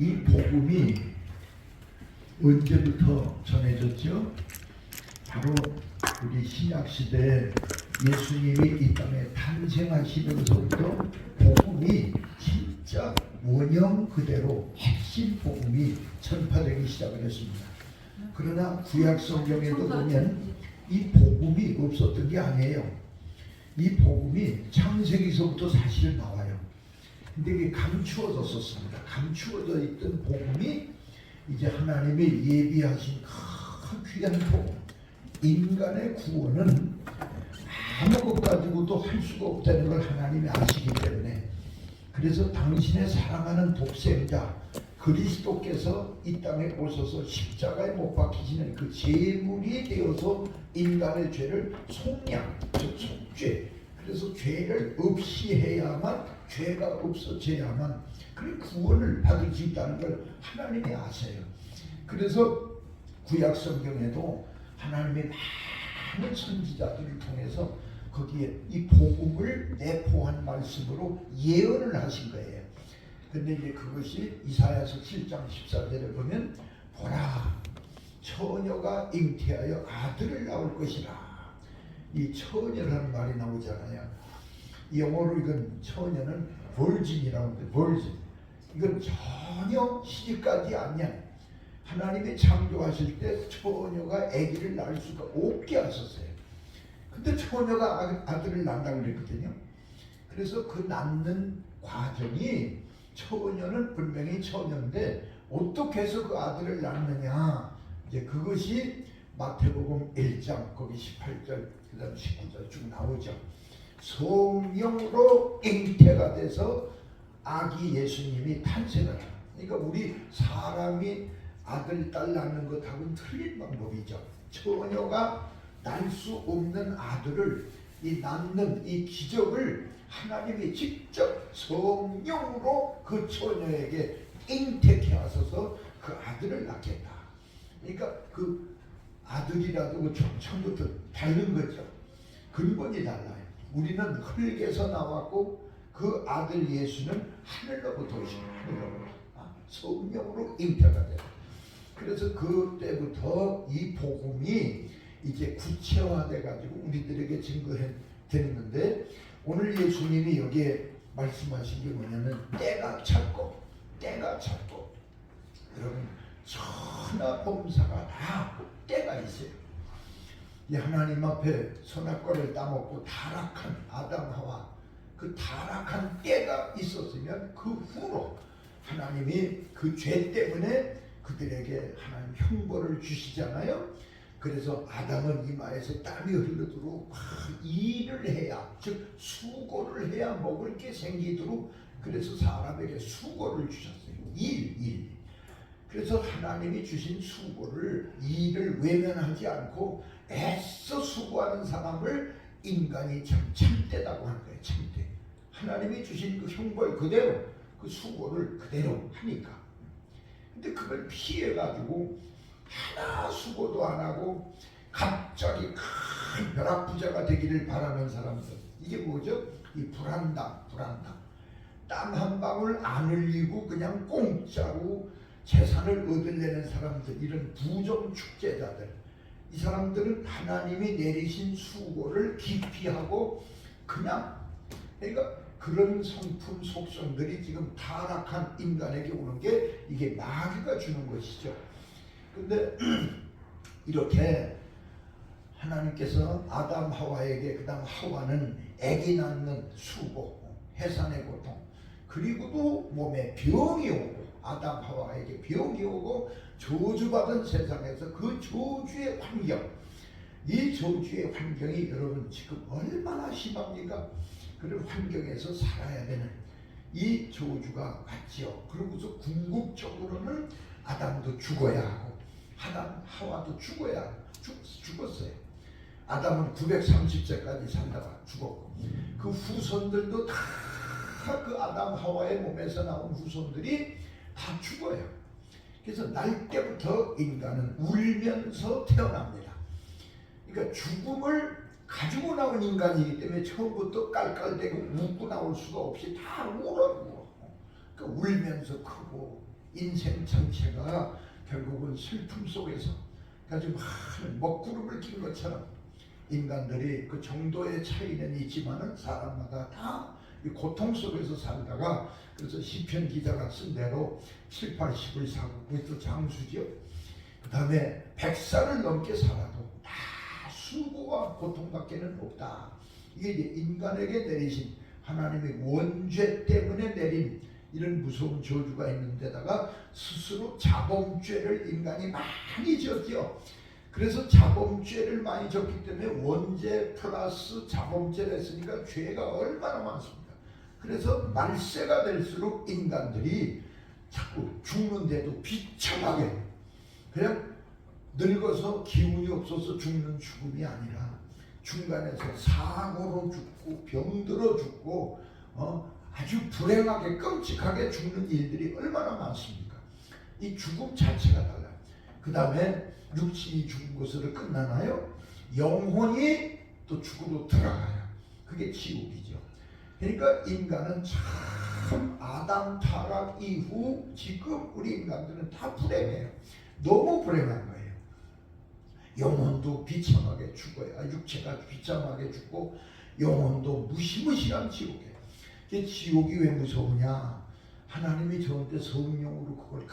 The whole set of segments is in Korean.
이 복음이 언제부터 전해졌죠? 바로 우리 신약시대에 예수님이 이 땅에 탄생하시면서부터 복음이 진짜 원형 그대로 핵심 복음이 전파되기 시작을 했습니다. 그러나 구약 성경에도 보면 이 복음이 없었던 게 아니에요. 이 복음이 창세기서부터 사실 나와요. 근데 이게 감추어졌었습니다. 감추어져 있던 복음이 이제 하나님이 예비하신 큰 귀한 복음, 인간의 구원은 아무것 가지고도 할 수가 없다는 걸 하나님이 아시기 때문에, 그래서 당신의 사랑하는 독생자 그리스도께서 이 땅에 오셔서 십자가에 못 박히시는 그 제물이 되어서 인간의 죄를 속량, 즉 속죄, 그래서 죄를 없이 해야만, 죄가 없어져야만 그 구원을 받을 수 있다는 걸 하나님이 아세요. 그래서 구약 성경에도 하나님의 많은 선지자들을 통해서 거기에 이 복음을 내포한 말씀으로 예언을 하신 거예요. 근데 이제 그것이 이사야서 7장 14절에 보면, 보라, 처녀가 잉태하여 아들을 낳을 것이라. 이 처녀라는 말이 나오잖아요. 영어로 이건 처녀는 virgin이라고 하는데, virgin. 이건 전혀 시집가지 않냐. 하나님이 창조하실 때 처녀가 아기를 낳을 수가 없게 하셨어요. 근데 처녀가 아들을 낳는다고 그랬거든요. 그래서 그 낳는 과정이, 처녀는 분명히 처녀인데 어떻게 해서 그 아들을 낳느냐, 이제 그것이 마태복음 1장 거기 18절 그 다음 19절 쭉 나오죠. 성령으로 잉태가 돼서 아기 예수님이 탄생을 해요. 그러니까 우리 사람이 아들, 딸 낳는 것하고는 틀린 방법이죠. 처녀가 낳을 수 없는 아들을, 이 낳는 이 기적을 하나님이 직접 성령으로 그 처녀에게 잉태케 하셔서 그 아들을 낳겠다. 그러니까 그 아들이라도 그 처음부터 다른 거죠. 근본이 달라요. 우리는 흙에서 나왔고 그 아들 예수는 하늘로부터 오신, 성령으로 잉태가 돼요. 그래서 그때부터 이 복음이 이제 구체화돼 가지고 우리들에게 증거되는데, 오늘 예수님이 여기에 말씀하신 게 뭐냐면, 때가 찼고 여러분, 천하 범사가 다 때가 있어요. 이 하나님 앞에 선악과를 따먹고 타락한 아담 하와, 그 타락한 때가 있었으면 그 후로 하나님이 그 죄 때문에 그들에게 하나님 형벌을 주시잖아요. 그래서 아담은 이마에서 땀이 흐르도록 일을 해야, 즉 수고를 해야 먹을 게 생기도록, 그래서 사람에게 수고를 주셨어요. 일. 그래서 하나님이 주신 수고를, 일을 외면하지 않고 애써 수고하는 사람을 인간이 참 참되다고 하는 거예요. 참되. 하나님이 주신 그 형벌 그대로, 그 수고를 그대로 하니까. 근데 그걸 피해가지고 하나 수고도 안 하고 갑자기 큰 벼락부자가 되기를 바라는 사람들, 이게 뭐죠? 이 불안당. 땀 한 방울 안 흘리고 그냥 공짜로 재산을 얻으려는 사람들, 이런 부정축제자들, 이 사람들은 하나님이 내리신 수고를 기피하고 그냥, 그러니까 그런 성품 속성들이 지금 타락한 인간에게 오는 게 이게 마귀가 주는 것이죠. 근데 이렇게 하나님께서 아담 하와에게, 그 다음 하와는 아기 낳는 수고, 해산의 고통, 그리고도 몸에 병이 오고, 아담 하와에게 병이 오고 저주받은 세상에서 그 저주의 환경, 이 저주의 환경이 여러분 지금 얼마나 심합니까? 그런 환경에서 살아야 되는 이 저주가 왔지요. 그러고서 궁극적으로는 아담도 죽어야 하고 하와도 죽어야 하고 죽었어요. 아담은 930세까지 살다가 죽었고, 그 후손들도 다 그 아담 하와의 몸에서 나온 후손들이 다 죽어요. 그래서 날 때부터 인간은 울면서 태어납니다. 그러니까 죽음을 가지고 나온 인간이기 때문에 처음부터 깔깔대고 웃고 나올 수가 없이 다 울어. 그러니까 울면서 크고 인생 전체가 결국은 슬픔 속에서 아주 많은 먹구름을 낀 것처럼 인간들이 그 정도의 차이는 있지만은 사람마다 다 고통 속에서 살다가, 그래서 시편 기자가 쓴 대로 7, 80을 사고, 그게 또 장수죠. 그 다음에 100살을 넘게 살아도 다 수고와 고통밖에는 없다. 이게 이제 인간에게 내리신 하나님의 원죄 때문에 내린 이런 무서운 저주가 있는데다가 스스로 자범죄를 인간이 많이 지었죠. 그래서 자범죄를 많이 졌기 때문에 원죄 플러스 자범죄를 했으니까 죄가 얼마나 많습니다. 그래서 말세가 될수록 인간들이 자꾸 죽는데도 비참하게 그냥 늙어서 기운이 없어서 죽는 죽음이 아니라 중간에서 사고로 죽고 병들어 죽고 아주 불행하게 끔찍하게 죽는 일들이 얼마나 많습니까? 이 죽음 자체가 달라요. 그 다음에 육신이 죽은 것으로 끝나나요? 영혼이 또 죽으로 들어가요. 그게 지옥이죠. 그러니까 인간은 참 아담 타락 이후 지금 우리 인간들은 다 불행해요. 너무 불행한 거예요. 영혼도 비참하게 죽어요. 육체가 비참하게 죽고 영혼도 무시무시한 지옥이에요. 지옥이 왜 무서우냐? 하나님이 저한테 성령으로 그걸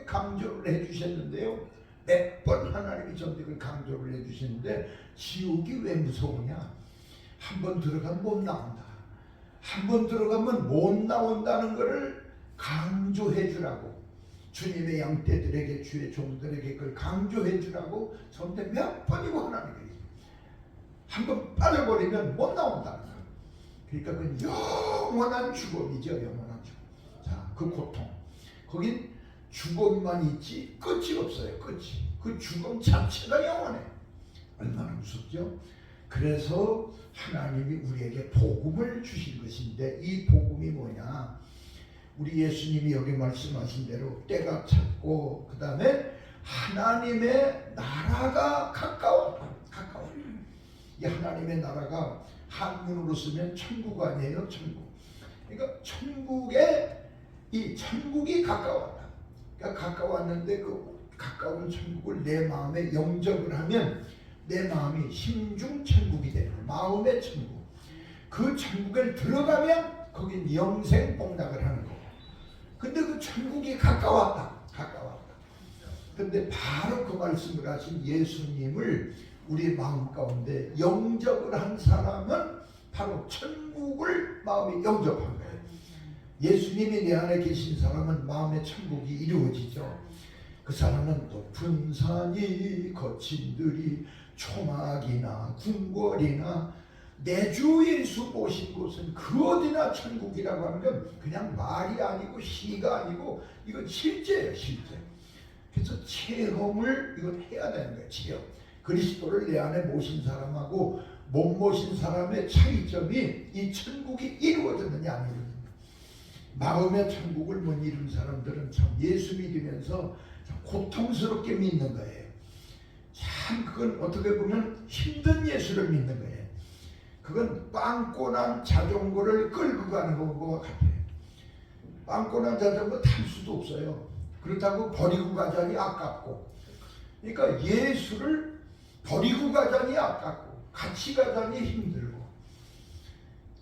강조를 해주셨는데요. 몇 번 하나님이 저한테 그걸 강조를 해주셨는데, 지옥이 왜 무서우냐? 한번 들어가면 못 나온다. 한번 들어가면 못 나온다는 것을 강조해 주라고, 주님의 양떼들에게, 주의 종들에게 그걸 강조해 주라고 저한테 몇 번이고 하나님이 한번 빠져버리면 못 나온다는 거예요. 그러니까 그건 영원한 죽음이죠. 영원한 죽음. 자, 그 고통, 거긴 죽음만 있지 끝이 없어요. 끝이. 그 죽음 자체가 영원해. 얼마나 무섭죠? 그래서 하나님이 우리에게 복음을 주신 것인데, 이 복음이 뭐냐? 우리 예수님이 여기 말씀하신 대로 때가 찼고, 그 다음에 하나님의 나라가 가까웠다. 가까워. 이 하나님의 나라가 한문으로 쓰면 천국 아니에요? 천국. 그러니까 이 천국이 가까웠다. 그러니까 가까웠는데 그 가까운 천국을 내 마음에 영접을 하면 내 마음이 심중 천국이 되는 거예요. 마음의 천국. 그 천국에 들어가면 거긴 영생 복락을 하는 거예요. 근데 그 천국이 가까웠다. 가까웠다. 근데 바로 그 말씀을 하신 예수님을 우리 마음 가운데 영접을 한 사람은 바로 천국을 마음에 영접한 거예요. 예수님이 내 안에 계신 사람은 마음의 천국이 이루어지죠. 그 사람은 높은 산이 거친 들이 초막이나 궁궐이나 내 주 예수 보신 곳은 그 어디나 천국이라고 하는 건 그냥 말이 아니고 시가 아니고 이건 실제예요. 실제. 그래서 체험을 이건 해야 되는 거예요. 체험. 그리스도를 내 안에 모신 사람하고 못 모신 사람의 차이점이 이 천국이 이루어졌느냐 안 이루어졌느냐. 마음의 천국을 못 이룬 사람들은 참 예수 믿으면서 참 고통스럽게 믿는 거예요. 참 그건 어떻게 보면 힘든 예수를 믿는 거예요. 그건 빵꾸 난 자전거를 끌고 가는 것과 같아요. 빵꾸 난 자전거 탈 수도 없어요. 그렇다고 버리고 가자니 아깝고. 그러니까 예수를 버리고 가자니 아깝고 같이 가자니 힘들고.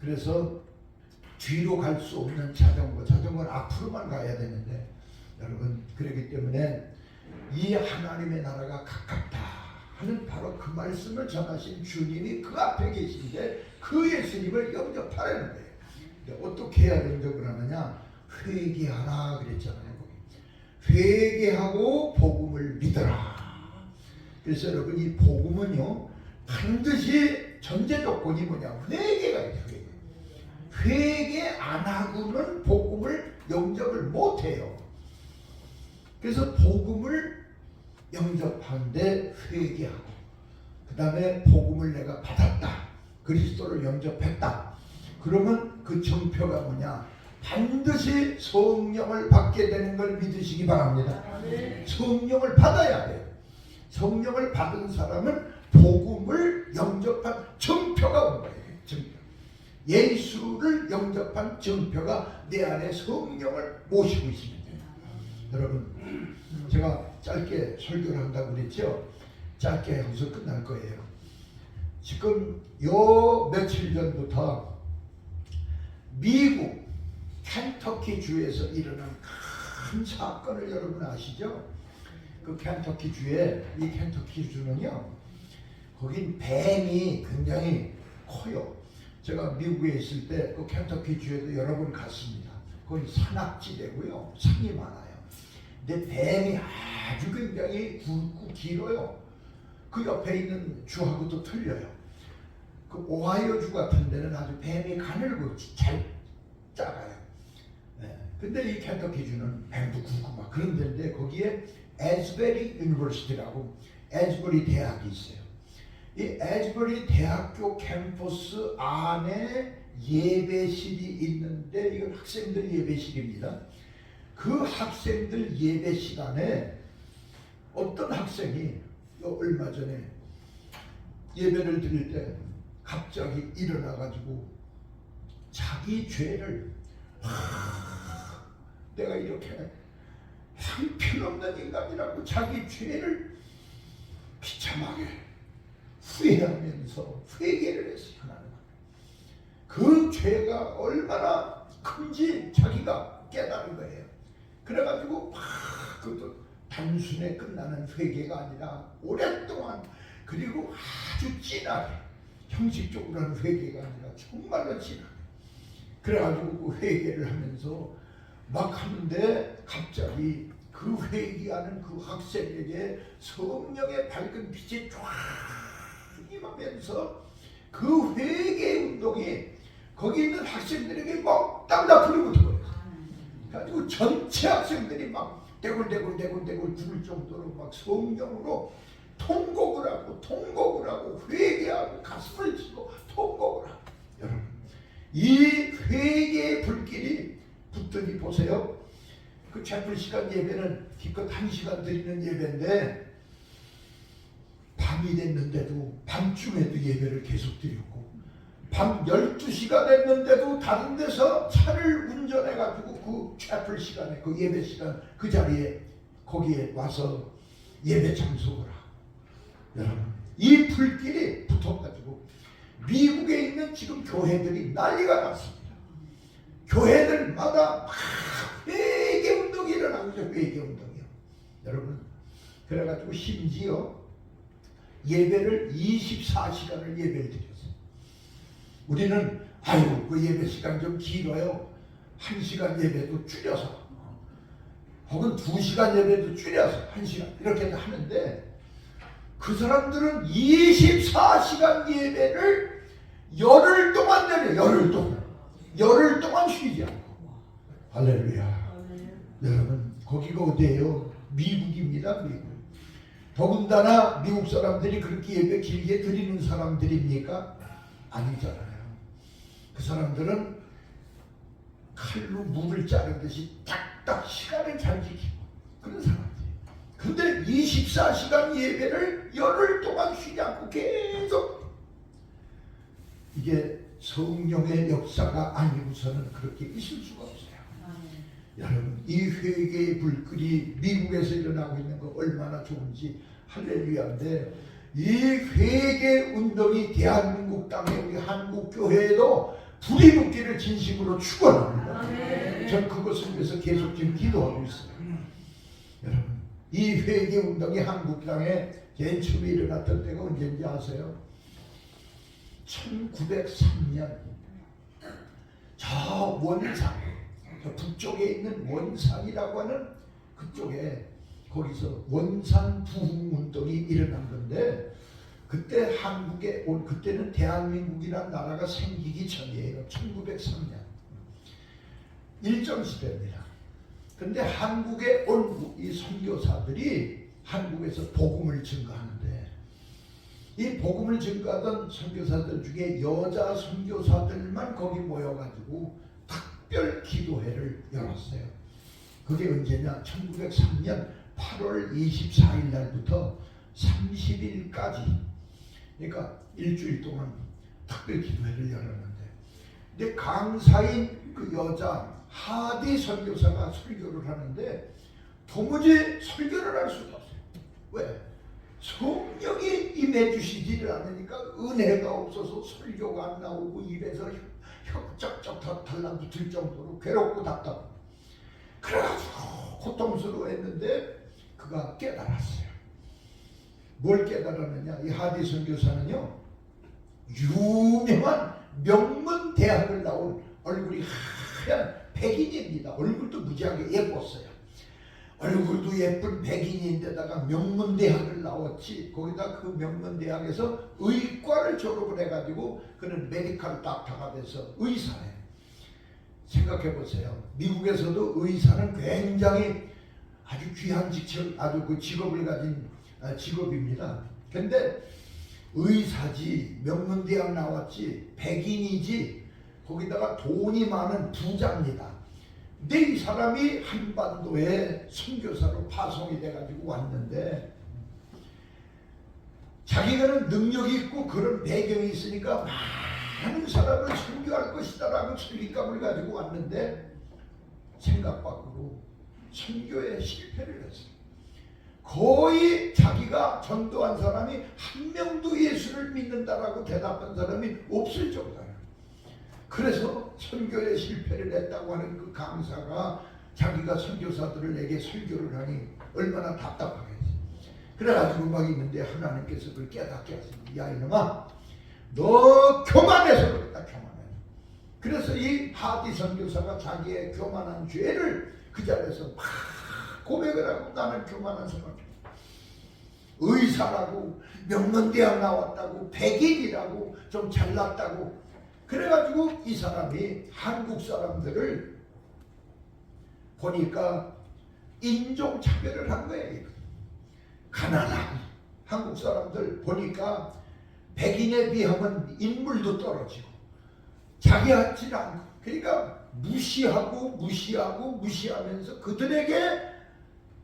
그래서 뒤로 갈 수 없는 자전거는 앞으로만 가야 되는데, 여러분, 그렇기 때문에 이 하나님의 나라가 가깝다 하는 바로 그 말씀을 전하신 주님이 그 앞에 계신데 그 예수님을 영접하라는 거예요. 어떻게 해야 영접을 하느냐? 회개하라 그랬잖아요. 회개하고 복음을 믿어라. 그래서 여러분, 이 복음은요 반드시 전제 조건이 뭐냐? 회개가 있어요. 회개 안 하고는 복음을 영접을 못해요. 그래서 복음을 영접하는데 회개하고, 그 다음에 복음을 내가 받았다, 그리스도를 영접했다, 그러면 그 정표가 뭐냐? 반드시 성령을 받게 되는 걸 믿으시기 바랍니다. 성령을 받아야 돼요. 성령을 받은 사람은 복음을 영접한 정표가 온 거예요. 정표. 예수를 영접한 정표가 내 안에 성령을 모시고 있습니다. 여러분, 제가 짧게 설교를 한다고 그랬죠? 짧게 하고서 끝날 거예요. 지금 요 며칠 전부터 미국 켄터키 주에서 일어난 큰 사건을 여러분 아시죠? 그 켄터키 주에, 이 켄터키 주는요, 거긴 뱀이 굉장히 커요. 제가 미국에 있을 때 그 켄터키 주에도 여러 번 갔습니다. 거기 산악지대고요, 산이 많아요. 근데 뱀이 아주 굉장히 굵고 길어요. 그 옆에 있는 주하고도 틀려요. 그 오하이오 주 같은 데는 아주 뱀이 가늘고 잘 작아요. 네. 근데 이 켄터키 주는 뱀도 굵고 막 그런 데인데, 거기에 에즈베리 유니버시티라고 에즈버리 대학이 있어요. 이 에즈버리 대학교 캠퍼스 안에 예배실이 있는데, 이건 학생들 예배실입니다. 그 학생들 예배 시간에 어떤 학생이 얼마 전에 예배를 드릴 때 갑자기 일어나가지고 자기 죄를, 내가 이렇게 형편없는 인간이라고 자기 죄를 비참하게 후회하면서 회개를 했어요. 하나님, 그 죄가 얼마나 큰지 자기가 깨달은 거예요. 그래가지고 그것도 단순히 끝나는 회개가 아니라 오랫동안, 그리고 아주 진하게, 형식적으로 하는 회개가 아니라 정말로 진하게, 그래가지고 그 회개를 하면서 막 하는데 갑자기 그 회개하는 그 학생에게 성령의 밝은 빛이 쫙 임하면서 그 회개 운동이 거기 있는 학생들에게 막 땅다 불이 붙어버렸어요. 그래가지고 전체 학생들이 막 대굴대굴 죽을 정도로 막 성령으로 통곡을 하고 회개하고 가슴을 치고 통곡을 하고. 여러분, 이 회개의 불길이 붙더니 보세요. 그 채플 시간 예배는 기껏 1시간 드리는 예배인데, 밤이 됐는데도 밤중에도 예배를 계속 드렸고, 밤 12시가 됐는데도 다른 데서 차를 운전해가지고 그 채플 시간에, 그 예배 시간 그 자리에 거기에 와서 예배 참석을 하고. 여러분, 이 불길이 붙어가지고 미국에 있는 지금 교회들이 난리가 났습니다. 교회들마다 막 회개 운동이 일어나고 있어요. 회개 운동이요. 여러분, 그래가지고 심지어 예배를 24시간을 예배를 드렸어요. 우리는 아유, 그 예배 시간 좀 길어요. 1시간 예배도 줄여서, 혹은 2시간 예배도 줄여서 1시간 이렇게 하는데, 그 사람들은 24시간 예배를 열흘 동안 내려. 열흘 동안 쉬지 않고. 할렐루야. 여러분, 거기가 어디예요? 미국입니다. 미국. 더군다나 미국 사람들이 그렇게 예배 길게 드리는 사람들입니까? 아니잖아요. 그 사람들은 칼로 물을 자르듯이 딱딱 시간을 잘 지키고 그런 사람들이에요. 근데 24시간 예배를 열흘 동안 쉬지 않고 계속, 이게 성령의 역사가 아니고서는 그렇게 있을 수가 없어요. 여러분, 이 회개의 불길이 미국에서 일어나고 있는 거 얼마나 좋은지 할렐루야인데, 이 회개 운동이 대한민국 땅에, 우리 한국 교회에도 불이 붙기를 진심으로 축원합니다. 전 그것을 위해서 계속 지금 기도하고 있어요. 여러분, 이 회개 운동이 한국 땅에 제일 처음에 일어났던 때가 언제인지 아세요? 1903년 저 원산, 저 북쪽에 있는 원산이라고 하는 그쪽에, 거기서 원산 부흥 운동이 일어난 건데, 그때 한국에 온, 그때는 대한민국이라는 나라가 생기기 전이에요. 1903년 일정시대입니다. 근데 한국에 온 이 선교사들이 한국에서 복음을 증거하는데, 이 복음을 증거하던 선교사들 중에 여자 선교사들만 거기 모여가지고 특별 기도회를 열었어요. 그게 언제냐? 1903년 8월 24일 날부터 30일까지, 그러니까 일주일 동안 특별 기도회를 열었는데, 근데 강사인 그 여자 하디 선교사가 설교를 하는데 도무지 설교를 할 수가 없어요. 왜? 성령이 임해주시지를 않으니까 은혜가 없어서 설교가 안 나오고 입에서 혁적적 달라붙을 정도로 괴롭고 답답하고 그래가지고 고통스러워했는데 그가 깨달았어요. 뭘 깨달았느냐? 이 하디 선교사는요, 유명한 명문 대학을 나온 얼굴이 하얀 백인입니다. 얼굴도 무지하게 예뻤어요. 얼굴도 예쁜 백인인데다가 명문대학을 나왔지. 거기다 그 명문대학에서 의과를 졸업을 해가지고 그는 메디컬 닥터가 돼서 의사예요. 생각해보세요. 미국에서도 의사는 굉장히 아주 귀한 직책, 아주 그 직업을 가진 직업입니다. 근데 의사지, 명문대학 나왔지, 백인이지, 거기다가 돈이 많은 부자입니다. 근데 이 사람이 한반도에 선교사로 파송이 돼가지고 왔는데 자기가는 능력이 있고 그런 배경이 있으니까 많은 사람을 선교할 것이다 라고 설립감을 가지고 왔는데 생각 밖으로 선교에 실패를 했어요. 거의 자기가 전도한 사람이 한 명도 예수를 믿는다라고 대답한 사람이 없을 정도예요. 그래서 선교에 실패를 했다고 하는 그 강사가 자기가 선교사들에게 설교를 하니 얼마나 답답하겠어요. 그래가지고 막 있는데 하나님께서 그걸 깨닫게 하십니다. 야 이놈아, 너 교만해서 그랬다. 교만해. 그래서 이 하디 선교사가 자기의 교만한 죄를 그 자리에서 막 고백을 하고, 나는 교만한 사람이야. 의사라고, 명문대학 나왔다고, 백인이라고, 좀 잘났다고. 그래가지고 이 사람이 한국 사람들을 보니까 인종차별을 한 거예요. 가난한 한국 사람들 보니까 백인에 비하면 인물도 떨어지고 자기 같지 않고, 그러니까 무시하면서 그들에게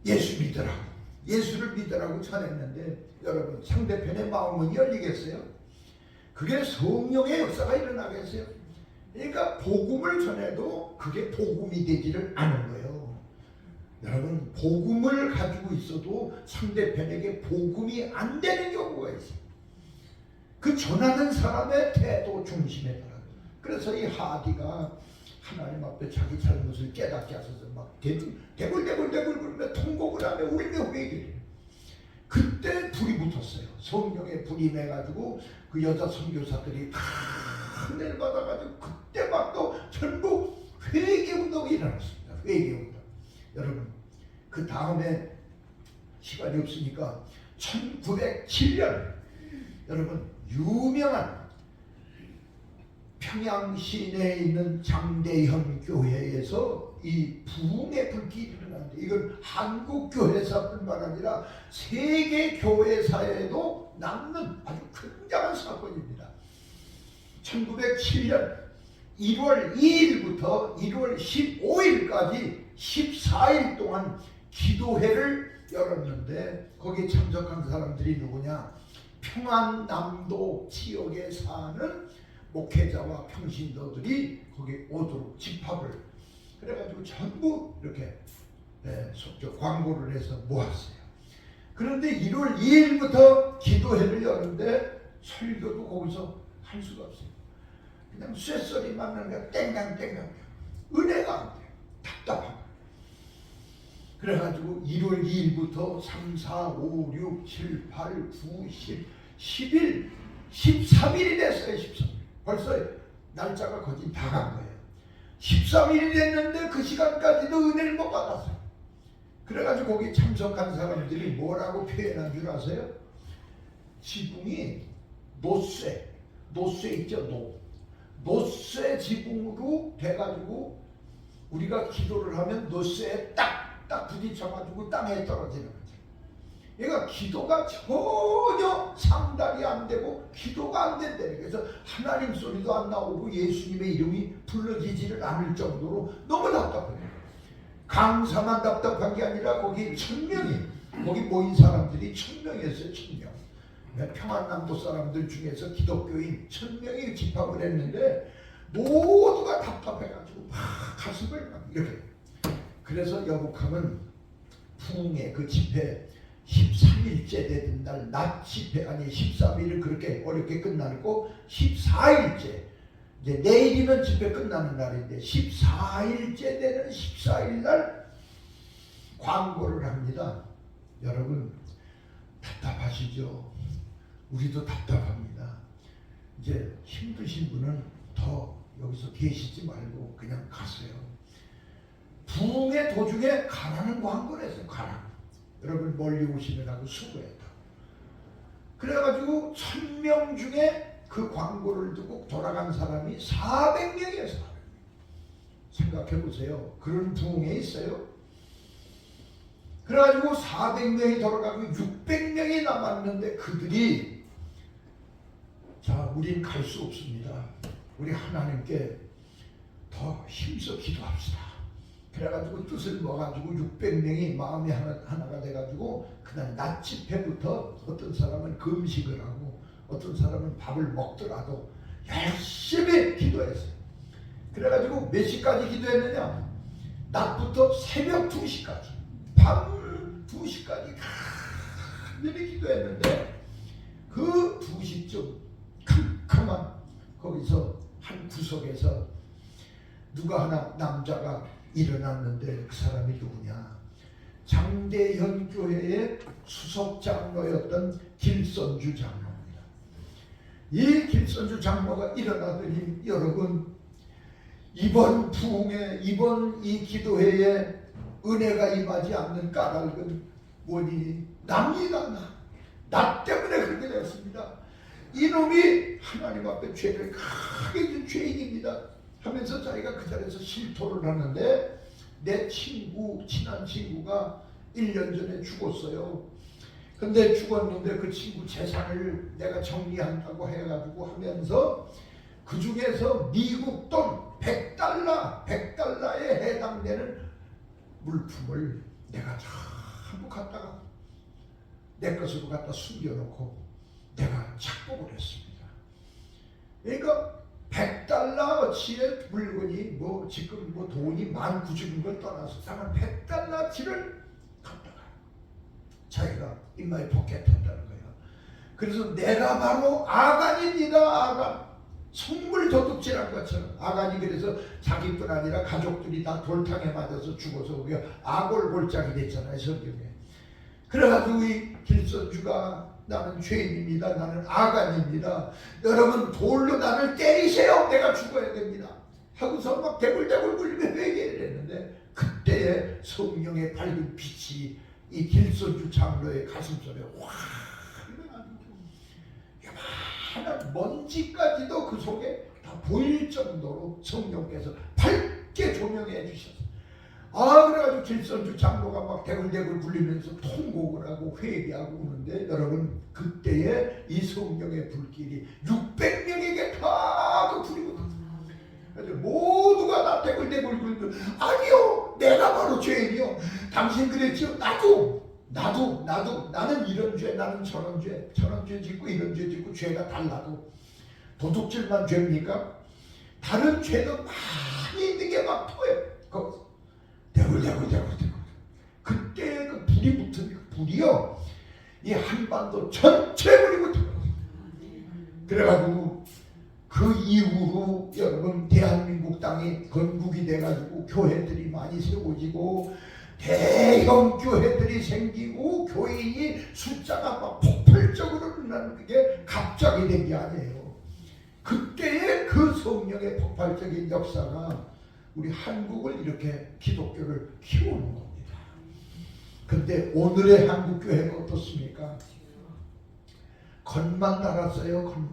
예수 믿으라고, 예수를 믿으라고 전했는데, 여러분 상대편의 마음은 열리겠어요? 그게 성령의 역사가 일어나겠어요? 그러니까 복음을 전해도 그게 복음이 되지를 않은 거예요. 여러분, 복음을 가지고 있어도 상대편에게 복음이 안 되는 경우가 있어요. 그 전하는 사람의 태도 중심에 따라. 그래서 이 하디가 하나님 앞에 자기 잘못을 깨닫게 하셔서 막 대굴대굴 통곡을 하며 울며 회개해요. 그때 불이 붙었어요. 성령의 불이 임해가지고 그 여자 선교사들이 다 은혜를 받아가지고 그때 막 또 전부 회개운동이 일어났습니다. 회개운동. 여러분, 그 다음에 시간이 없으니까 1907년 여러분 유명한 평양 시내에 있는 장대현 교회에서 이 부흥의 불길이 일어났는데, 이건 한국 교회사뿐만 아니라 세계 교회사에도 남는 아주 굉장한 사건입니다. 1907년 1월 2일부터 1월 15일까지 14일 동안 기도회를 열었는데, 거기에 참석한 사람들이 누구냐? 평안남도 지역에 사는 목회자와 평신도들이 거기 오도록 집합을 그래가지고 전부 이렇게 광고를 해서 모았어요. 그런데 1월 2일부터 기도회를 여는데 설교도 거기서 할 수가 없어요. 그냥 쇳소리만 나는 거야. 땡강땡강. 은혜가 안 돼요. 답답하고. 그래가지고 1월 2일부터 3, 4, 5, 6, 7, 8, 9, 10, 11, 13일이 됐어요. 13일. 벌써 날짜가 거의 다 간 거예요. 13일이 됐는데 그 시간까지도 은혜를 못 받았어요. 그래가지고 거기 참석한 사람들이 뭐라고 표현한 줄 아세요? 지붕이 노쇠 있죠? 노쇠 지붕으로 돼가지고 우리가 기도를 하면 노쇠에 딱 부딪혀가지고 땅에 떨어지는 거죠. 그러니까 기도가 전혀 상달이 안 되고 기도가 안 된다는. 그래서 하나님 소리도 안 나오고 예수님의 이름이 불러지지를 않을 정도로 너무 답답해요. 강사만 답답한 게 아니라 거기 1000명이, 거기 모인 사람들이 1000명이었어요. 1000명. 평안남도 사람들 중에서 기독교인 1000명이 집합을 했는데 모두가 답답해가지고 막 가슴을 막 이렇게. 그래서 여복하면 부흥의 그 집회 13일째 되던 날 낮 집회 아니 13일은 그렇게 어렵게 끝나고 14일째 이제 내일이면 집회 끝나는 날인데 14일째 되는 14일 날 광고를 합니다. 여러분 답답하시죠? 우리도 답답합니다. 이제 힘드신 분은 더 여기서 계시지 말고 그냥 가세요. 부흥의 도중에 가라는 광고를 했어요. 가라. 여러분 멀리 오시느라고 수고했다. 그래가지고 1000명 중에 그 광고를 듣고 돌아간 사람이 400명이에요. 400명. 생각해보세요. 그런 부흥에 있어요. 그래가지고 400명이 돌아가고 600명이 남았는데 그들이 자 우린 갈 수 없습니다. 우리 하나님께 더 힘써 기도합시다. 그래가지고 뜻을 모아가지고 600명이 마음이 하나가 돼가지고 그날 낮 집회부터 어떤 사람은 금식을 하고 어떤 사람은 밥을 먹더라도 열심히 기도했어요. 그래가지고 몇 시까지 기도했느냐? 낮부터 새벽 2시까지 밤 2시까지 간절히 기도했는데 그 2시쯤 캄캄한 거기서 한 구석에서 누가 하나 남자가 일어났는데 그 사람이 누구냐? 장대현 교회의 수석 장로였던 길선주 장로입니다. 이 길선주 장로가 일어나더니 여러분 이번 부흥에 이번 이 기도회에 은혜가 임하지 않는 까닭은 뭐니? 납니다. 나 때문에 그렇게 되었습니다. 이놈이 하나님 앞에 죄를 크게 진 죄인입니다 하면서 자기가 그 자리에서 실토를 하는데 내 친구 친한 친구가 1년 전에 죽었어요. 근데 죽었는데 그 친구 재산을 내가 정리한다고 해가지고 하면서 그 중에서 미국 돈 100달러에 해당되는 물품을 내가 전부 갖다가 내 것으로 갖다 숨겨놓고 내가 착복을 했습니다. 그러니까 100달러어치의 물건이 뭐 지금 뭐 돈이 19,000원 걸 떠나서 다만 100달러치를 갖다가 자기가 인마에 포켓했다는 거예요. 그래서 내가 바로 아간입니다. 아간. 성물 도둑질한 것처럼 아간이 그래서 자기뿐 아니라 가족들이 다 돌탕에 맞아서 죽어서 우리가 아골골장이 됐잖아요. 성경에. 그래가지고 이 길선주가 나는 죄인입니다. 나는 아간입니다. 여러분 돌로 나를 때리세요. 내가 죽어야 됩니다. 하고서 막 대굴대굴 굴리며 회개를 했는데 그때의 성령의 밝은 빛이 이 길선주 장로의 가슴속에 확 하나 먼지까지도 그 속에 다 보일 정도로 성령께서 밝게 조명해 주셨어요. 그래가지고 길선주 장로가 막 대굴대굴 굴리면서 통곡을 하고 회개하고 오는데 여러분 그때에 이 성령의 불길이 600명에게 다 그 불이 붙었어요. 그래서 모두가 다 대굴대굴 굴고 아니요 내가 바로 죄인이요. 당신 그랬죠. 나도 나는 이런 죄 나는 저런 죄 짓고 이런 죄 짓고 죄가 달라도 도둑질만 죄입니까? 다른 죄도 많이 있는 게 막 터요. 거기서 대굴 그때 그 불이 붙은 그 불이요 이 한반도 전체 불이 붙어요. 그래가지고 그 이후로 여러분 대한민국 땅이 건국이 돼가지고 교회들이 많이 세워지고 대형 교회들이 생기고 교인이 숫자가 막 폭발적으로 늘어나는 그게 갑자기 된 게 아니에요. 그때의 그 성령의 폭발적인 역사가 우리 한국을 이렇게 기독교를 키우는 겁니다. 근데 오늘의 한국교회가 어떻습니까? 건만 달았어요.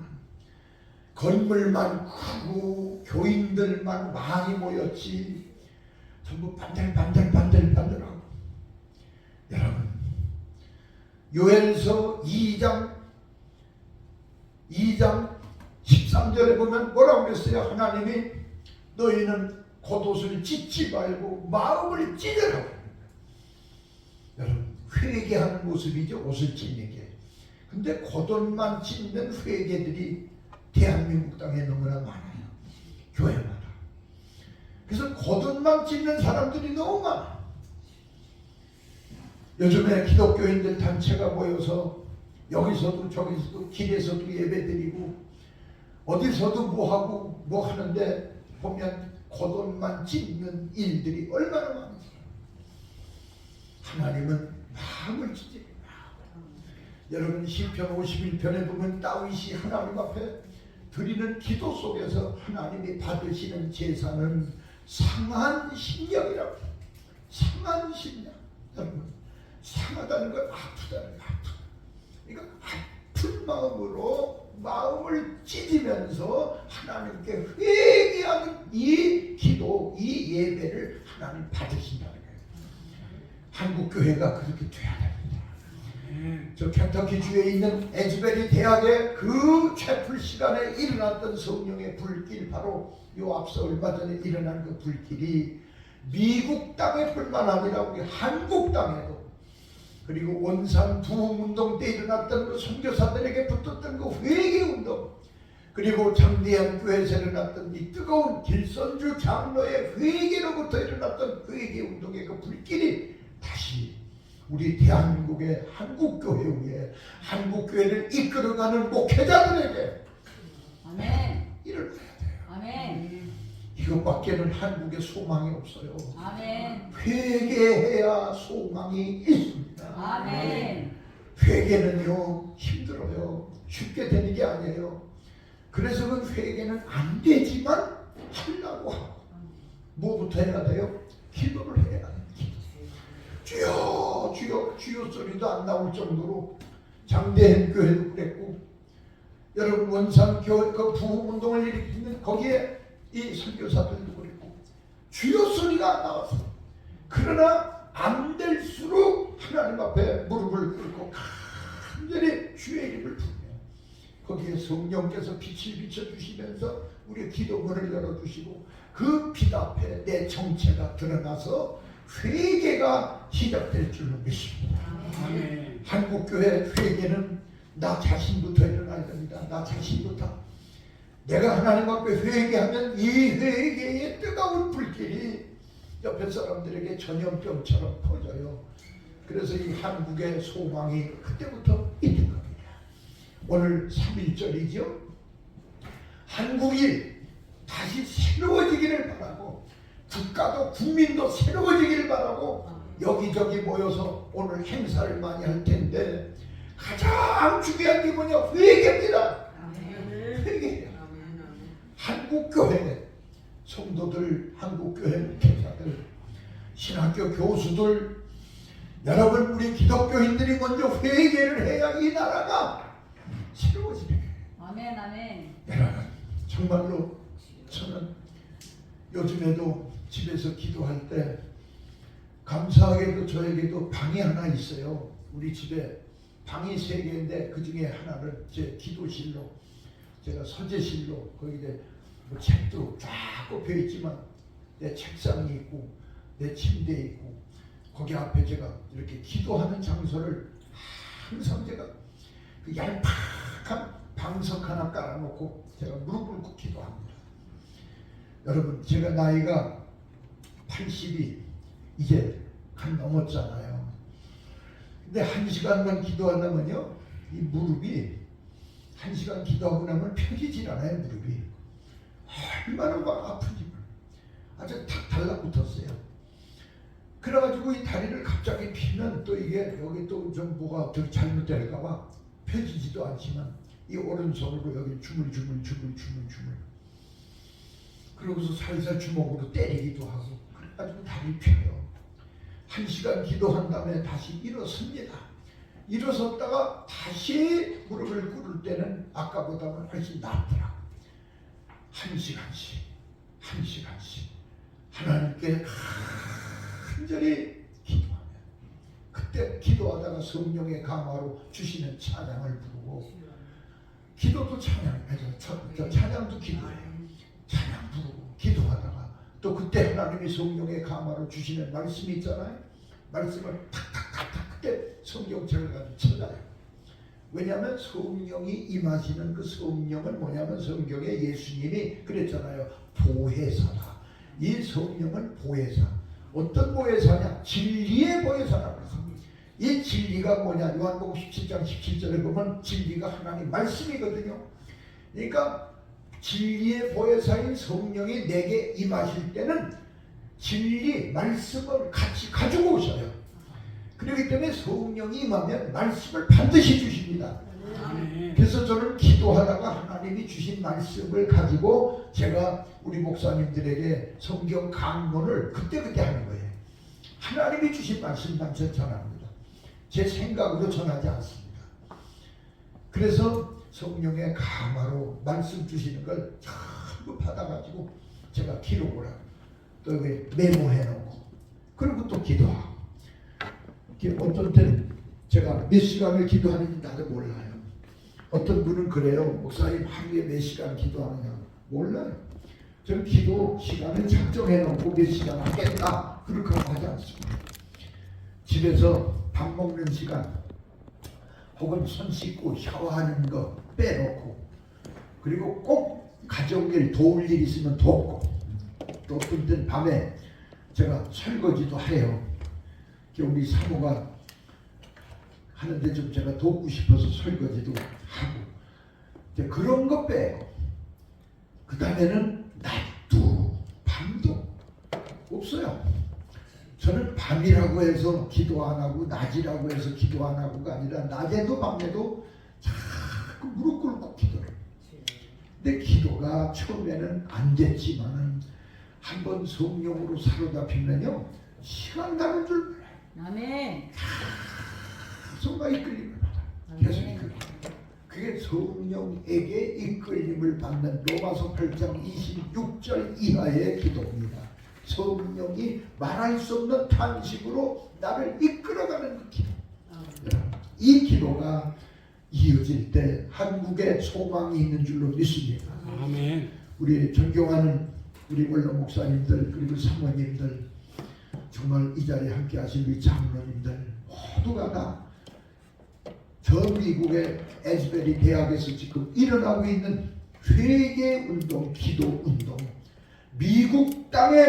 건물만 크고 교인들만 많이 모였지 전부 반들반들하고. 여러분 요엘서 2장 13절에 보면 뭐라고 그랬어요? 하나님이 너희는 겉옷을 찢지 말고 마음을 찢으라고. 여러분 회개하는 모습이죠. 옷을 찢는 게. 근데 겉옷만 찢는 회개들이 대한민국 땅에 너무나 많아요. 교회마다. 그래서 겉옷만 찢는 사람들이 너무 많아. 요즘에 기독교인들 단체가 모여서 여기서도 저기서도 길에서도 예배드리고 어디서도 뭐하고 뭐 하는데 보면 겉옷만 찢는 일들이 얼마나 많은지. 하나님은 마음을 찢어요. 여러분 시편 51편에 보면 다윗이 하나님 앞에 드리는 기도 속에서 하나님이 받으시는 제사는 상한 심령이라고. 상한 심령. 여러분 상하다는 건 아프다는 거. 아프다. 그러니까 아픈 마음으로 마음을 찢으면서 하나님께 회개하는 이 기도, 이 예배를 하나님 받으신다는 거예요. 한국 교회가 그렇게 돼야 됩니다. 저 켄터키 주에 있는 에즈베리 대학의 그 채플 시간에 일어났던 성령의 불길, 바로 요 앞서 얼마 전에 일어난 그 불길이 미국 땅에뿐만 아니라 우리 한국 땅에도, 그리고 원산 부흥운동 때 일어났던 그 선교사들에게 붙었던 그 회개운동, 그리고 장대한 교회에서 일어났던 이 뜨거운 길선주 장로의 회개로부터 일어났던 회개운동의 그 불길이 다시 우리 대한민국의 한국교회 위에 한국교회를 이끌어가는 목회자들에게 아멘. 일어나야 돼요. 아멘. 이것밖에는 한국에 소망이 없어요. 아멘. 회개해야 소망이 있습니다. 아멘. 회개는요 힘들어요. 쉽게 되는 게 아니에요. 그래서 그 회개는 안 되지만 하려고 하고, 뭐부터 해야 돼요? 기도를 해야 돼요. 주여 주여 주여 소리도 안 나올 정도로 장대한 교회도 그랬고, 여러분 원산 교회 그 부흥운동을 일으키는 거기에 이 선교사들도 그랬고 주여 소리가 안 나왔어. 그러나 안 될수록 하나님 앞에 무릎을 꿇고 간절히 주의 이름을 부르며 거기에 성령께서 빛을 비춰주시면서 우리의 기도문을 열어주시고 그 빛 앞에 내 정체가 드러나서 회개가 시작될 줄로 믿습니다. 아멘. 한국교회 회개는 나 자신부터 일어나야 됩니다. 나 자신부터. 내가 하나님 앞에 회개하면 이 회개의 뜨거운 불길이 옆에 사람들에게 전염병처럼 퍼져요. 그래서 이 한국의 소망이 그때부터 있는 겁니다. 오늘 3.1절이죠. 한국이 다시 새로워지기를 바라고, 국가도 국민도 새로워지기를 바라고 여기저기 모여서 오늘 행사를 많이 할 텐데 가장 중요한 게 뭐냐? 회개입니다. 회개예요. 한국교회 성도들, 한국교회 목회자들, 신학교 교수들, 여러분 우리 기독교인들이 먼저 회개를 해야 이 나라가 새로워지는 거예요. 아멘. 아멘. 여러분 정말로 저는 요즘에도 집에서 기도할 때 감사하게도 저에게도 방이 하나 있어요. 우리 집에 방이 3개인데 그 중에 하나를 제 기도실로, 제가 서재실로, 거기에 뭐 책도 쫙 꼽혀 있지만 내 책상이 있고 내 침대 있고 거기 앞에 제가 이렇게 기도하는 장소를 항상 제가 그 얄팍한 방석 하나 깔아놓고 제가 무릎 꿇고 기도합니다. 여러분 제가 나이가 80이 이제 한 넘었잖아요. 근데 1시간만 기도하려면요 이 무릎이 1시간 기도하고 나면 펴지질 않아요. 무릎이 얼마나 막 아픈지 아주 탁 달라붙었어요. 그래가지고 이 다리를 갑자기 피면 또 이게 여기 또 좀 뭐가 더 잘못될까봐 펴지지도 않지만 이 오른손으로 여기 주물주물 그러고서 살살 주먹으로 때리기도 하고 그래가지고 다리 펴요. 1시간 기도한 다음에 다시 일어섭니다. 일어섰다가 다시 무릎을 꿇을 때는 아까보다는 훨씬 낫더라. 1시간씩 하나님께 간절히 기도하면 그때 기도하다가 성령의 강화로 주시는 찬양을 부르고, 기도도 찬양해서 찬양도 기도해요. 찬양 부르고 기도하다가 또 그때 하나님이 성령의 강화로 주시는 말씀이 있잖아요. 말씀을 탁탁탁탁 그때 성경책을 가지고 찾아요. 왜냐하면 성령이 임하시는 그 성령은 뭐냐면 성경에 예수님이 그랬잖아요. 보혜사다. 이 성령은 보혜사. 어떤 보혜사냐? 진리의 보혜사라고 해서 이 진리가 뭐냐? 요한복음 17장 17절에 보면 진리가 하나님 말씀이거든요. 그러니까 진리의 보혜사인 성령이 내게 임하실 때는 진리 말씀을 같이 가지고 오셔요. 그렇기 때문에 성령이 임하면 말씀을 반드시 주십니다. 그래서 저는 기도하다가 하나님이 주신 말씀을 가지고 제가 우리 목사님들에게 성경 강론을 그때그때 하는 거예요. 하나님이 주신 말씀만 전합니다. 제 생각으로 전하지 않습니다. 그래서 성령의 감화로 말씀 주시는 걸 전부 받아가지고 제가 기록을 하고 또 여기 메모해 놓고 그리고 또 기도하고 어떤 때는 제가 몇 시간을 기도하는지 나도 몰라요. 어떤 분은 그래요. 목사님 하루에 몇 시간 기도하느냐 몰라요. 저는 기도 시간을 작정해 놓고 몇 시간 하겠다 그렇게 하지 않습니다. 집에서 밥 먹는 시간 혹은 손 씻고 샤워하는 거 빼놓고 그리고 꼭 가정일 도울 일 있으면 돕고 또 어떤 때는 밤에 제가 설거지도 해요. 우리 사모가 하는데 좀 제가 돕고 싶어서 설거지도 하고 이제 그런 거 빼고 그 다음에는 낮도 밤도 없어요. 저는 밤이라고 해서 기도 안 하고 낮이라고 해서 기도 안 하고가 아니라 낮에도 밤에도 자꾸 무릎 꿇고 기도를. 근데 기도가 처음에는 안 됐지만은 한번 성령으로 사로잡히면요 시간 가는 줄 몰라요. 아멘. 계속 이끌림을 받아. 계속 이끌림. 그게 성령에게 이끌림을 받는 로마서 8장 26절 이하의 기도입니다. 성령이 말할 수 없는 탄식으로 나를 이끌어가는 그 기도. 이 기도가 이어질 때 한국에 소망이 있는 줄로 믿습니다. 아멘. 우리 존경하는 우리 원로 목사님들 그리고 사모님들 정말 이 자리에 함께 하신 우리 장로님들 모두가 다 저 미국의 에즈베리 대학에서 지금 일어나고 있는 회개 운동, 기도 운동 미국 땅에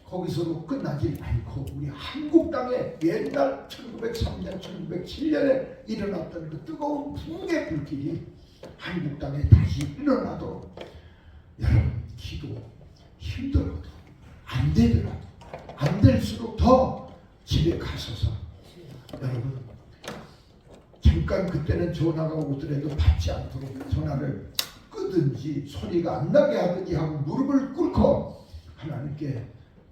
거기서도 끝나지 않고 우리 한국 땅에 옛날 1903년, 1907년에 일어났던 그 뜨거운 풍의 불길이 한국 땅에 다시 일어나도록 여러분 기도 힘들어도 안 되더라도 안 될수록 더 집에 가셔서 여러분 잠깐 그때는 전화가 오더라도 받지 않도록 전화를 끄든지 소리가 안 나게 하든지 하고 무릎을 꿇고 하나님께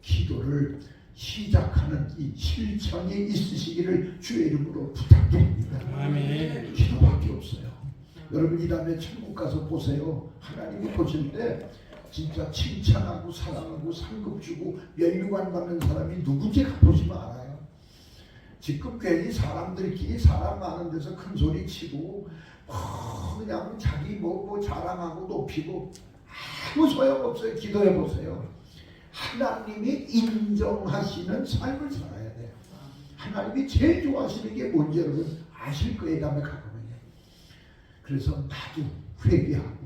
기도를 시작하는 이 실천이 있으시기를 주의 이름으로 부탁드립니다. 아멘. 기도밖에 없어요. 여러분 이 다음에 천국 가서 보세요. 하나님이 보실 때 진짜 칭찬하고 사랑하고 상급 주고 면류관 받는 사람이 누군지 가보시면 알아요. 지금 괜히 사람들끼리 사람 많은 데서 큰 소리 치고 그냥 자기 뭐 자랑하고 높이고 아무 소용없어요. 기도해 보세요. 하나님이 인정하시는 삶을 살아야 돼요. 하나님이 제일 좋아하시는 게 뭔지 여러분 아실 거예요. 다음에 가보면. 그래서 나도 회개하고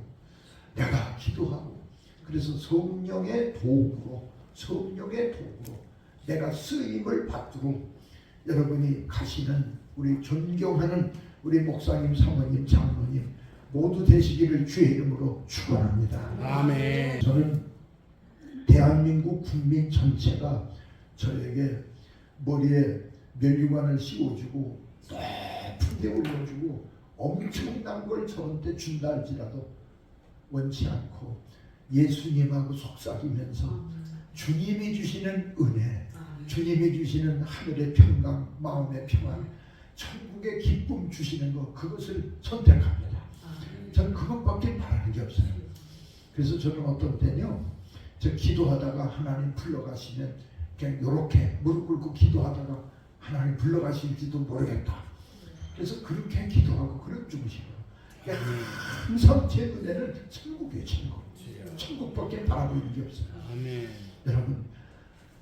내가 기도하고 그래서 성령의 도구로 내가 쓰임을 받도록 여러분이 가시는 우리 존경하는 우리 목사님, 사모님, 장로님 모두 되시기를 주의 이름으로 축원합니다. 아멘. 저는 대한민국 국민 전체가 저에게 머리에 면류관을 씌워주고 높은 데 올려주고 엄청난 걸 저한테 준다 할지라도 원치 않고 예수님하고 속삭이면서 주님이 주시는 은혜, 주님이 주시는 하늘의 평강, 마음의 평안, 천국의 기쁨 주시는 것 그것을 선택합니다. 저는 그것밖에 바라는 게 없어요. 그래서 저는 어떤 때는요 저 기도하다가 하나님 불러가시면 그냥 이렇게 무릎 꿇고 기도하다가 하나님 불러가실지도 모르겠다. 그래서 그렇게 기도하고 그런 중심으로 항상 제 눈에는 천국이에요. 천국밖에 바라보는 게 없어요. 아멘. 여러분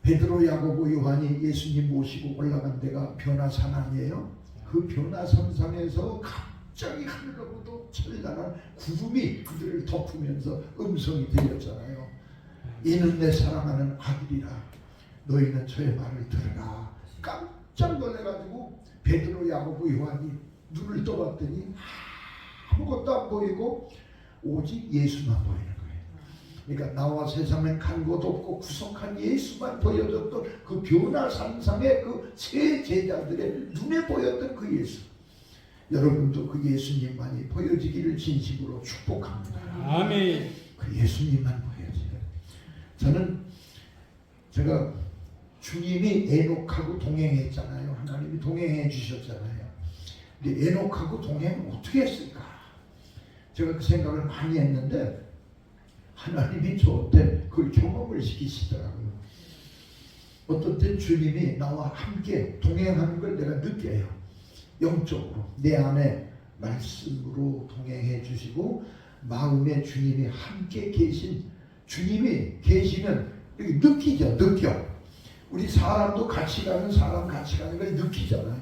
베드로, 야고보, 요한이 예수님 모시고 올라간 데가 변화산 아니에요? 그 변화산상에서 갑자기 하늘로부터 찬란한 구름이 그들을 덮으면서 음성이 들렸잖아요. 이는 내 사랑하는 아들이라 너희는 저의 말을 들으라. 깜짝 놀래가지고 베드로, 야고보, 요한이 눈을 떠봤더니 아무것도 안 보이고 오직 예수만 보이는 거예요. 그러니까 나와 세상은 간 곳 없고 구속한 예수만 보여줬던 그 변화산상의 그 세 제자들의 눈에 보였던 그 예수. 여러분도 그 예수님만이 보여지기를 진심으로 축복합니다. 아멘. 그 예수님만 보여져요. 제가 주님이 에녹하고 동행했잖아요. 하나님이 동행해 주셨잖아요. 근데 에녹하고 동행은 어떻게 했을까? 제가 그 생각을 많이 했는데 하나님이 저한테 그걸 경험을 시키시더라고요. 어떤 때 주님이 나와 함께 동행하는 걸 내가 느껴요. 영적으로 내 안에 말씀으로 동행해 주시고 마음에 주님이 함께 계신 주님이 계시면 느끼죠. 느껴. 우리 사람도 같이 가는 사람 같이 가는 걸 느끼잖아요.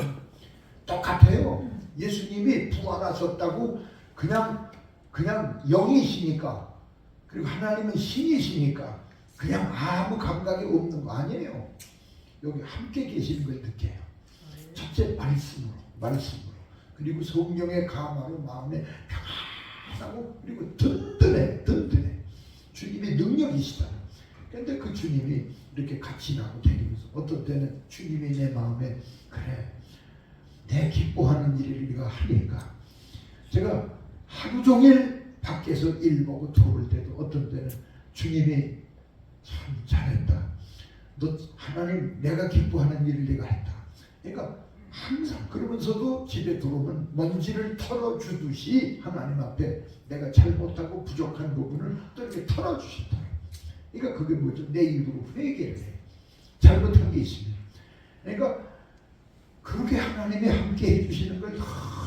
똑같아요. 예수님이 부활하셨다고 그냥 영이시니까 그리고 하나님은 신이시니까 그냥 아무 감각이 없는 거 아니에요. 여기 함께 계시는 걸 느껴요. 첫째 말씀으로 그리고 성령의 감화로 마음에 평안하고 그리고 든든해. 주님의 능력이시다. 그런데 그 주님이 이렇게 같이 나고 다니면서 어떤 때는 주님이 내 마음에 그래 내 기뻐하는 일을 네가 하니까 제가 하루 종일 밖에서 일 보고 들어올 때도 어떤 때는 주님이 참 잘했다. 너 하나님 내가 기뻐하는 일을 네가 했다. 그러니까 항상 그러면서도 집에 들어오면 먼지를 털어주듯이 하나님 앞에 내가 잘못하고 부족한 부분을 또 이렇게 털어주신다. 그러니까 그게 뭐죠? 내 입으로 회개를 해. 잘못한 게 있으면. 그러니까 그렇게 하나님이 함께 해주시는 걸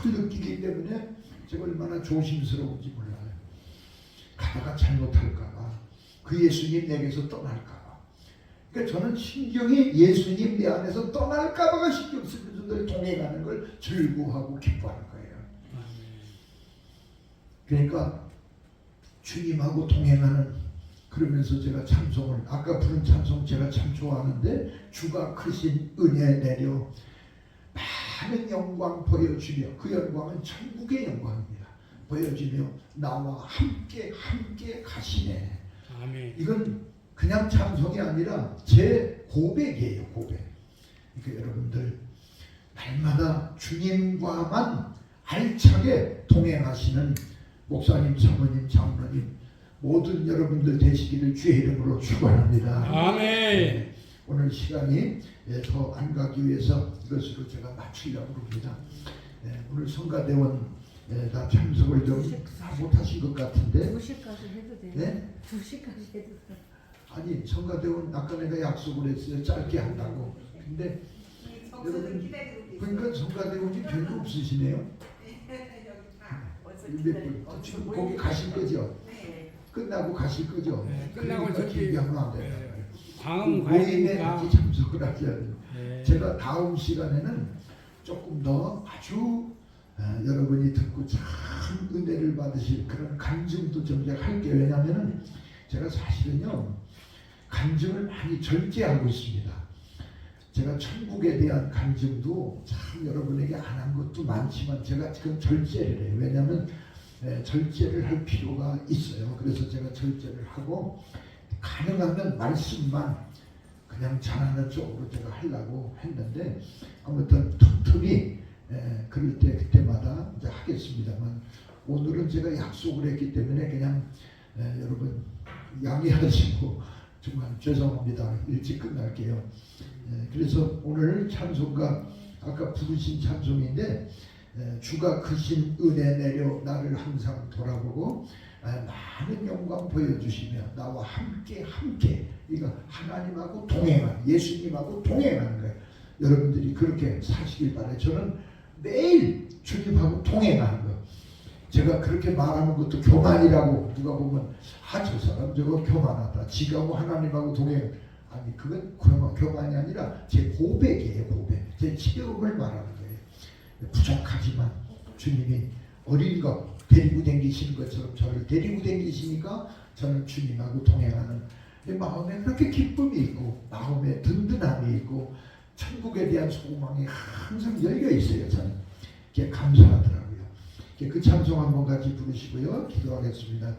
늘 느끼기 때문에 제가 얼마나 조심스러운지 몰라요. 가다가 잘못할까봐 그 예수님 내게서 떠날까봐. 그러니까 저는 신경이 예수님 내 안에서 떠날까봐가 신경 쓰면서 늘 동행하는 걸 즐거워하고 기뻐하는 거예요. 그러니까 주님하고 동행하는 그러면서 제가 찬송을 아까 부른 찬송 제가 참 좋아하는데 주가 크신 은혜 내려 많은 영광 보여주며 그 영광은 천국의 영광입니다. 보여주며 나와 함께 가시네. 아멘. 이건 그냥 찬송이 아니라 제 고백이에요. 고백. 그러니까 여러분들 날마다 주님과만 알차게 동행하시는 목사님, 사모님, 장로님 모든 여러분들 되시기를 주의 이름으로 축원합니다. 아멘. 오늘 시간이 더 안 가기 위해서 이것으로 제가 마치려고 합니다. 오늘 성가대원 다 참석을 좀 다 못하신 것 같은데 2시까지 해도 돼요? 네? 2시까지 해도 돼요? 아니 성가대원 아까 내가 약속을 했어요. 짧게 한다고. 근데 여러분 그러니까 성가대원이 별로 없으시네요. 지금 거기 가실 거죠? 끝나고 가실 거죠? 네, 끝나고 그러니까 저기 얘기하면 안 돼요. 광음 가야 모임에 되니까. 같이 참석을 하셔야 돼요. 네. 제가 다음 시간에는 조금 더 아주 여러분이 듣고 참 은혜를 받으실 그런 간증도 좀 할게요. 왜냐하면 제가 사실은요 간증을 많이 절제하고 있습니다. 제가 천국에 대한 간증도 참 여러분에게 안 한 것도 많지만 제가 지금 절제를 해요. 왜냐하면 절제를 할 필요가 있어요. 그래서 제가 절제를 하고 가능하면 말씀만 그냥 잘하는 쪽으로 제가 하려고 했는데 아무튼 틈틈이 그럴 때 그때마다 이제 하겠습니다만 오늘은 제가 약속을 했기 때문에 그냥 여러분 양해하시고 정말 죄송합니다. 일찍 끝날게요. 그래서 오늘 찬송가 아까 부르신 찬송인데 주가 크신 은혜 내려 나를 항상 돌아보고 많은 영광 보여주시며 나와 함께 이거 하나님하고 동행하는 예수님하고 동행하는 거예요. 여러분들이 그렇게 사시길 바라요. 저는 매일 주님하고 동행하는 거. 제가 그렇게 말하는 것도 교만이라고 누가 보면 저 사람 저거 교만하다. 지가고 하나님하고 동행. 아니 그건 교만이 아니라 제 고백이에요. 고백. 제 체험을 말하는 거예요. 부족하지만 주님이 어린 것 데리고 다니시는 것처럼 저를 데리고 다니시니까 저는 주님하고 동행하는 내 마음에 그렇게 기쁨이 있고 마음에 든든함이 있고 천국에 대한 소망이 항상 열려 있어요. 저는 이게 감사하더라고요. 그 찬송 한번 같이 부르시고요. 기도하겠습니다.